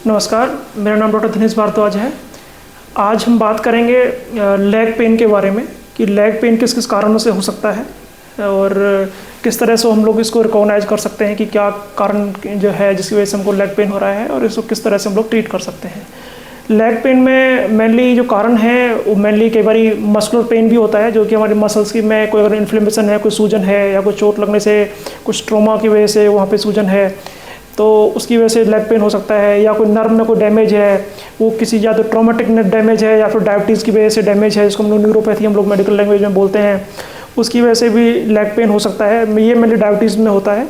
नमस्कार, मेरा नाम डॉक्टर दिनेश भारद्वाज है। आज हम बात करेंगे लेग पेन के बारे में कि लेग पेन किस किस कारणों से हो सकता है और किस तरह से हम लोग इसको रिकॉग्नाइज कर सकते हैं कि क्या कारण जो है जिसकी वजह से हमको लेग पेन हो रहा है और इसको किस तरह से हम लोग ट्रीट कर सकते हैं। लेग पेन में मेनली जो कारण है वो मेनली कई बार मस्कुलर पेन भी होता है, जो कि हमारी मसल्स की में कोई अगर इन्फ्लेमेशन है, कोई सूजन है या कोई चोट लगने से कुछ ट्रॉमा की वजह से वहाँ पे सूजन है तो उसकी वजह से लेग पेन हो सकता है। या कोई नर्व में कोई डैमेज है, वो किसी या तो ट्रॉमेटिक डैमेज है या फिर डायबिटीज़ की वजह से डैमेज है, जिसको हम लोग न्यूरोपैथी हम लोग मेडिकल लैंग्वेज में बोलते हैं, उसकी वजह से भी लेग पेन हो सकता है। ये मेनली डायबिटीज़ में होता है।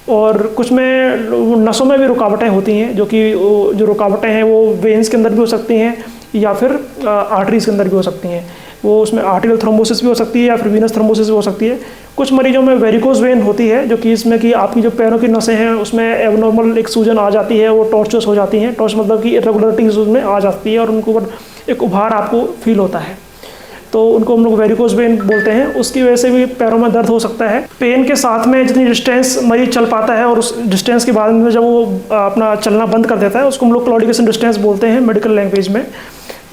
और कुछ में नसों में भी रुकावटें होती हैं, जो कि जो रुकावटें हैं वो वेन्स के अंदर भी हो सकती हैं या फिर आर्टरीज़ के अंदर भी हो सकती हैं। वो उसमें आर्टेरियल थ्रोम्बोसिस भी हो सकती है या फिर वीनस थ्रोम्बोसिस भी हो सकती है। कुछ मरीजों में वेरिकोज वेन होती है, जो कि इसमें कि आपकी जो पैरों की नसें हैं उसमें एबनॉर्मल एक सूजन आ जाती है, वो टॉर्चस हो जाती हैं। टॉर्च मतलब कि इरेगुलरिटीज उसमें आ जाती है और उनको ऊपर एक उभार आपको फील होता है, तो उनको हम लोग वेरिकोज वेन बोलते हैं। उसकी वजह से भी पैरों में दर्द हो सकता है। पेन के साथ में जितनी डिस्टेंस मरीज चल पाता है और उस डिस्टेंस के बाद में जब वो अपना चलना बंद कर देता है उसको हम लोग क्लॉडिकेशन डिस्टेंस बोलते हैं मेडिकल लैंग्वेज में।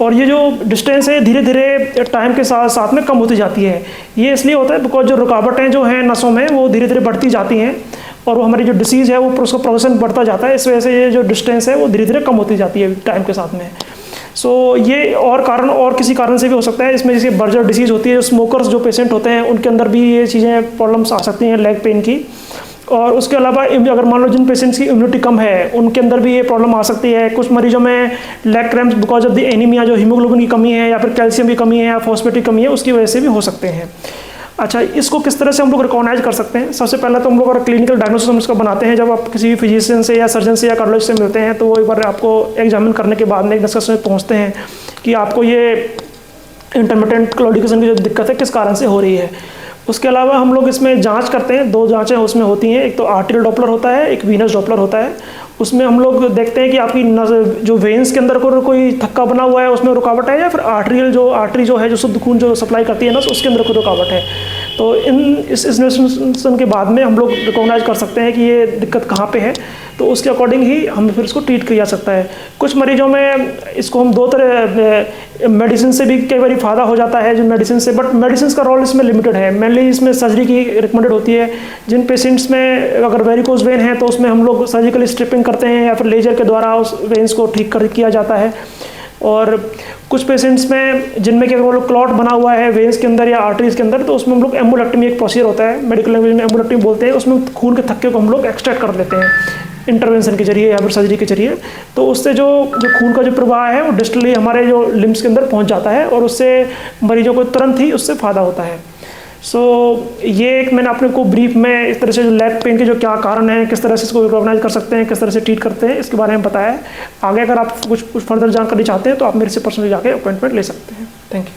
और ये जो डिस्टेंस है धीरे धीरे टाइम के साथ साथ में कम होती जाती है। ये इसलिए होता है बिकॉज जो रुकावटें जो हैं नसों में वो धीरे धीरे बढ़ती जाती हैं और वो हमारी जो डिसीज़ है वो उसका प्रोग्रेशन बढ़ता जाता है। इस वजह से ये जो डिस्टेंस है वो धीरे धीरे कम होती जाती है टाइम के साथ में। ये और कारण और किसी कारण से भी हो सकता है। इसमें जैसे बर्जर डिसीज़ होती है, स्मोकर्स जो पेशेंट होते हैं उनके अंदर भी ये चीज़ें प्रॉब्लम्स आ सकती हैं लेग पेन की। और उसके अलावा अगर मान लो जिन पेशेंट्स की इम्यूनिटी कम है उनके अंदर भी ये प्रॉब्लम आ सकती है। कुछ मरीजों में leg cramps because of the anaemia, जो हीमोग्लोबिन की कमी है या फिर कैल्शियम की कमी है या फॉस्फेट की कमी है, उसकी वजह से भी हो सकते हैं। अच्छा, इसको किस तरह से हम लोग रिकॉग्नाइज कर सकते हैं? सबसे पहले तो हम लोग अगर क्लिनिकल डायग्नोसिस हम इसका बनाते हैं, जब आप किसी फिजिशियन से या सर्जन से या कार्डियोलॉजिस्ट से मिलते हैं तो वो एक बार आपको एग्जामिन करने के बाद में एक डिस्कशन में पहुँचते हैं कि आपको ये इंटरमिटेंट क्लॉडिकेशन की जो दिक्कत है किस कारण से हो रही है। उसके अलावा हम लोग इसमें जांच करते हैं, दो जांचें उसमें होती हैं, एक तो आर्टेरियल डॉपलर होता है, एक वीनस डॉपलर होता है। उसमें हम लोग देखते हैं कि आपकी जो वेन्स के अंदर कोई थक्का बना हुआ है उसमें रुकावट है या फिर आर्टरी जो है जो शुद्ध खून जो सप्लाई करती है ना उसके अंदर कोई रुकावट है। तो इस इन्वेस्टिगेशन के बाद में हम लोग रिकॉग्नाइज कर सकते हैं कि ये दिक्कत कहाँ पे है, तो उसके अकॉर्डिंग ही हम फिर इसको ट्रीट किया जा सकता है। कुछ मरीजों में इसको हम दो तरह मेडिसिन से भी कई बार फ़ायदा हो जाता है, जो मेडिसिन से, बट मेडिसिन का रोल इसमें लिमिटेड है। मेनली इसमें सर्जरी की रिकमेंडेड होती है। जिन पेशेंट्स में अगर वेरिकोज वेन है तो उसमें हम लोग सर्जिकल स्ट्रिपिंग करते हैं या फिर लेजर के द्वारा उस वेन्स को ठीक किया जाता है। और कुछ पेशेंट्स में जिनमें कि अगर वो लोग क्लॉट बना हुआ है वेन्स के अंदर या आर्टरीज के अंदर, तो उसमें हम लोग एम्बुलेक्टमी एक प्रोसीजर होता है, मेडिकल लैंग्वेज में एम्बुलेक्टमी बोलते हैं। उसमें खून के थक्के को हम लोग एक्सट्रैक्ट कर लेते हैं इंटरवेंशन के जरिए या फिर सर्जरी के जरिए। तो उससे जो खून का जो प्रवाह है वो डिस्टली हमारे जो लिम्स के अंदर पहुंच जाता है और उससे मरीजों को तुरंत ही उससे फ़ायदा होता है। ये एक मैंने अपने को ब्रीफ में इस तरह से जो लेग पेन के जो क्या कारण है, किस तरह से इसको रिकॉग्नाइज कर सकते हैं, किस तरह से ट्रीट करते हैं, इसके बारे में बताया है। आगे अगर आप कुछ फर्दर जानकारी चाहते हैं तो आप मेरे से पर्सनली जाके अपॉइंटमेंट ले सकते हैं। Thank you.